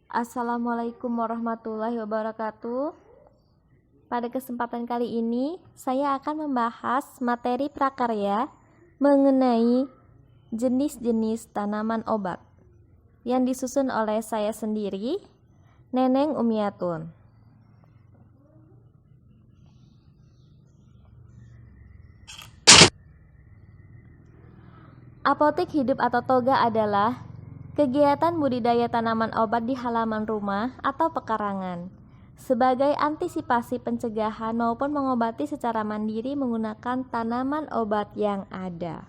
Assalamualaikum warahmatullahi wabarakatuh. Pada kesempatan kali ini, saya akan membahas materi prakarya mengenai jenis-jenis tanaman obat yang disusun oleh saya sendiri, Neneng Umiatun. Apotek hidup atau toga adalah kegiatan budidaya tanaman obat di halaman rumah atau pekarangan sebagai antisipasi pencegahan maupun mengobati secara mandiri menggunakan tanaman obat yang ada.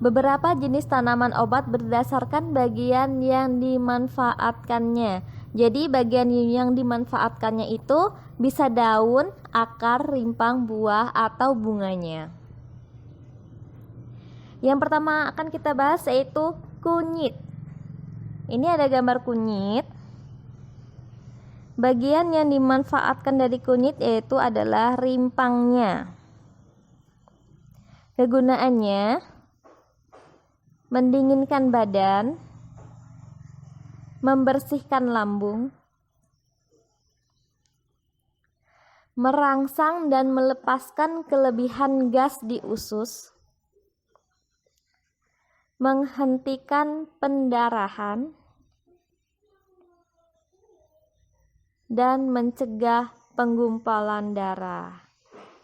Beberapa jenis tanaman obat berdasarkan bagian yang dimanfaatkannya. Jadi bagian yang dimanfaatkannya itu bisa daun, akar, rimpang, buah, atau bunganya. Yang pertama akan kita bahas yaitu kunyit. Ini ada gambar kunyit. Bagian yang dimanfaatkan dari kunyit yaitu adalah rimpangnya. Kegunaannya mendinginkan badan, membersihkan lambung, merangsang dan melepaskan kelebihan gas di usus, menghentikan pendarahan, dan mencegah penggumpalan darah.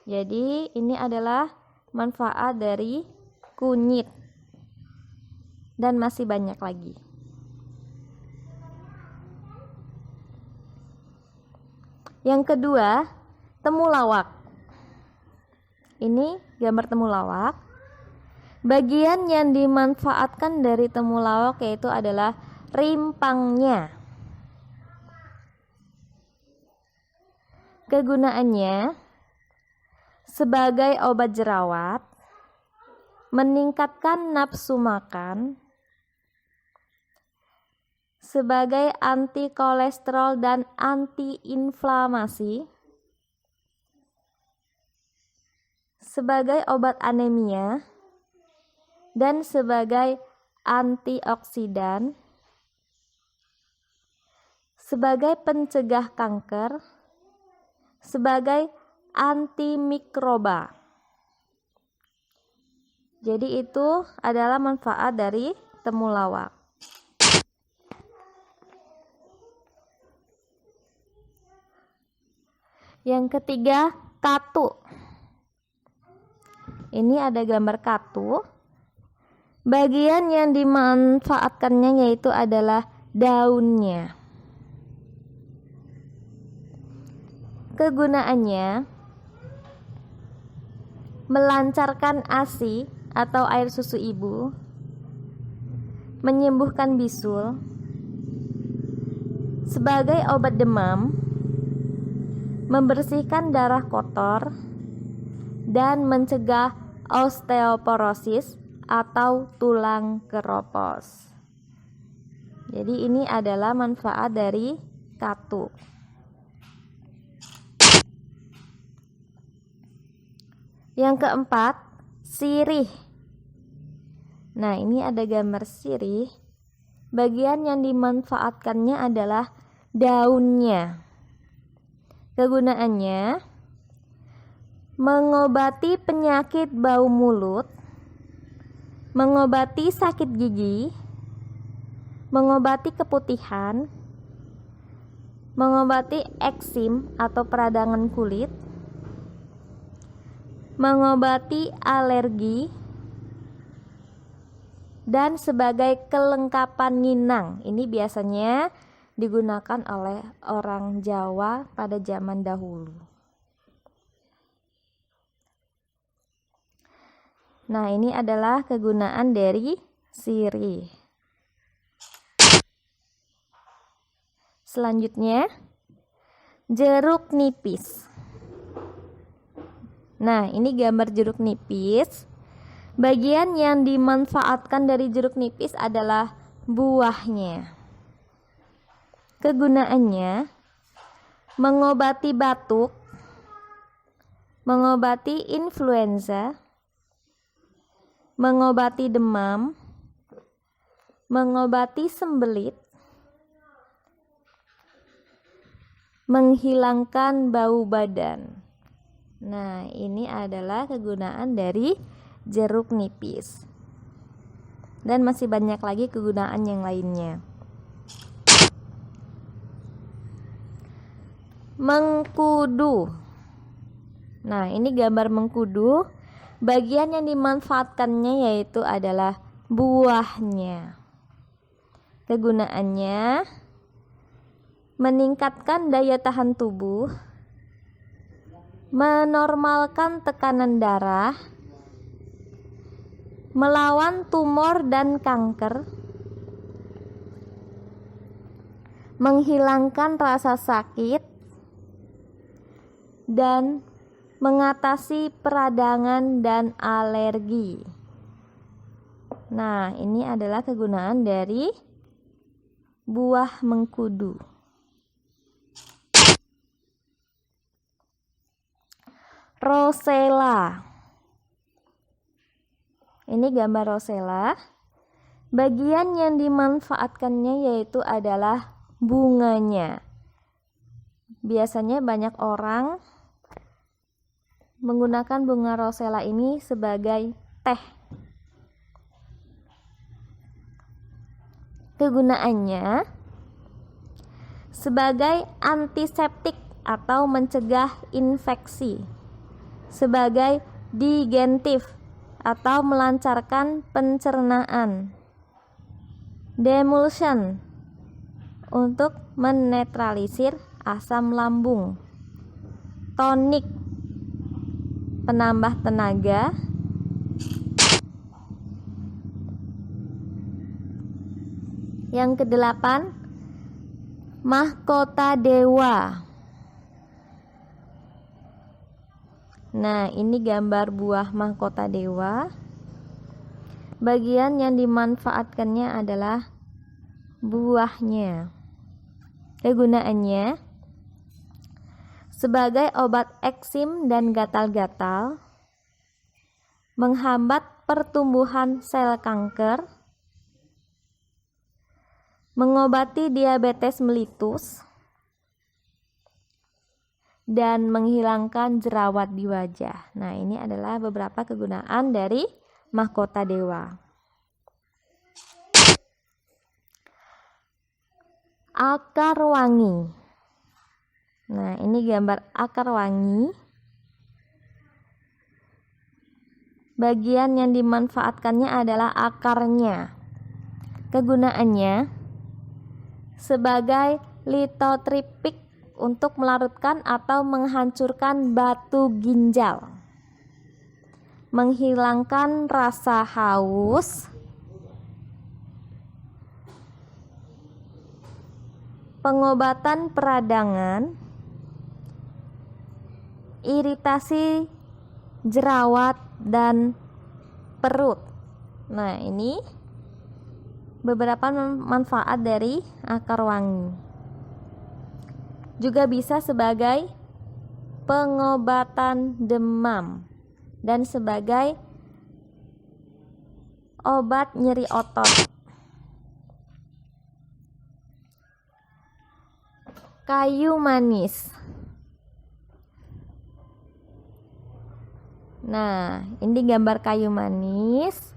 Jadi ini adalah manfaat dari kunyit dan masih banyak lagi. Yang kedua, temulawak. Ini gambar temulawak. Bagian yang dimanfaatkan dari temulawak yaitu adalah rimpangnya. Kegunaannya sebagai obat jerawat, meningkatkan nafsu makan, sebagai anti kolesterol dan anti-inflamasi, sebagai obat anemia, dan sebagai antioksidan, sebagai pencegah kanker, sebagai antimikroba. Jadi itu adalah manfaat dari temulawak. Yang ketiga, katu. Ini ada gambar katu. Bagian yang dimanfaatkannya yaitu adalah daunnya. Kegunaannya melancarkan ASI atau air susu ibu, menyembuhkan bisul, sebagai obat demam, membersihkan darah kotor, dan mencegah osteoporosis atau tulang keropos. Jadi ini adalah manfaat dari katu. Yang keempat, sirih. Nah, ini ada gambar sirih. Bagian yang dimanfaatkannya adalah daunnya. Kegunaannya mengobati penyakit bau mulut, mengobati sakit gigi, mengobati keputihan, mengobati eksim atau peradangan kulit, mengobati alergi, dan sebagai kelengkapan nginang. Ini biasanya digunakan oleh orang Jawa pada zaman dahulu. Nah, ini adalah kegunaan dari sirih. Selanjutnya, jeruk nipis. Nah, ini gambar jeruk nipis. Bagian yang dimanfaatkan dari jeruk nipis adalah buahnya. Kegunaannya mengobati batuk, mengobati influenza, mengobati demam, mengobati sembelit, menghilangkan bau badan. Nah, ini adalah kegunaan dari jeruk nipis. Dan masih banyak lagi kegunaan yang lainnya. Mengkudu. Nah, ini gambar mengkudu. Bagian yang dimanfaatkannya yaitu adalah buahnya. Kegunaannya meningkatkan daya tahan tubuh, menormalkan tekanan darah, melawan tumor dan kanker, menghilangkan rasa sakit, dan mengatasi peradangan dan alergi. Nah, ini adalah kegunaan dari buah mengkudu. Rosella. Ini gambar rosella. Bagian yang dimanfaatkannya yaitu adalah bunganya. Biasanya banyak orang menggunakan bunga rosella ini sebagai teh. Kegunaannya sebagai antiseptik atau mencegah infeksi, sebagai digentif atau melancarkan pencernaan, demulsion untuk menetralisir asam lambung, tonik penambah tenaga, yang kedelapan mahkota dewa. Nah, ini gambar buah mahkota dewa. Bagian yang dimanfaatkannya adalah buahnya. Kegunaannya sebagai obat eksim dan gatal-gatal, menghambat pertumbuhan sel kanker, mengobati diabetes melitus, dan menghilangkan jerawat di wajah. Nah, ini adalah beberapa kegunaan dari mahkota dewa. Akar wangi. Nah, ini gambar akar wangi. Bagian yang dimanfaatkannya adalah akarnya. Kegunaannya sebagai lithotripsik untuk melarutkan atau menghancurkan batu ginjal, menghilangkan rasa haus, pengobatan peradangan, iritasi jerawat dan perut. Nah, ini beberapa manfaat dari akar wangi. Juga bisa sebagai pengobatan demam dan sebagai obat nyeri otot. Kayu manis. Nah, ini gambar kayu manis.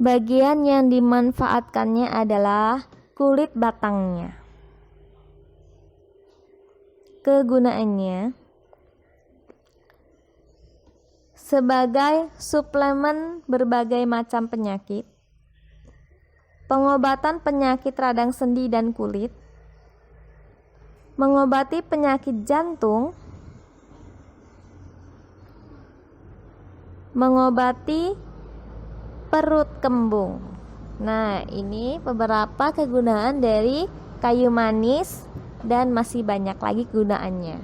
Bagian yang dimanfaatkannya adalah kulit batangnya. Kegunaannya sebagai suplemen berbagai macam penyakit, pengobatan penyakit radang sendi dan kulit, mengobati penyakit jantung, mengobati perut kembung. Nah, ini beberapa kegunaan dari kayu manis dan masih banyak lagi kegunaannya.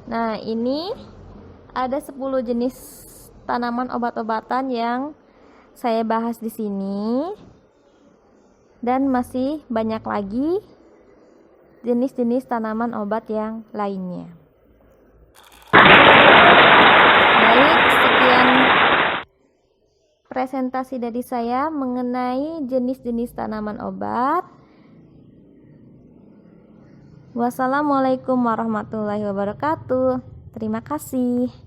Nah, ini ada 10 jenis tanaman obat-obatan yang saya bahas di sini. Dan masih banyak lagi jenis-jenis tanaman obat yang lainnya. Baik, sekian presentasi dari saya mengenai jenis-jenis tanaman obat. Wassalamualaikum warahmatullahi wabarakatuh. Terima kasih.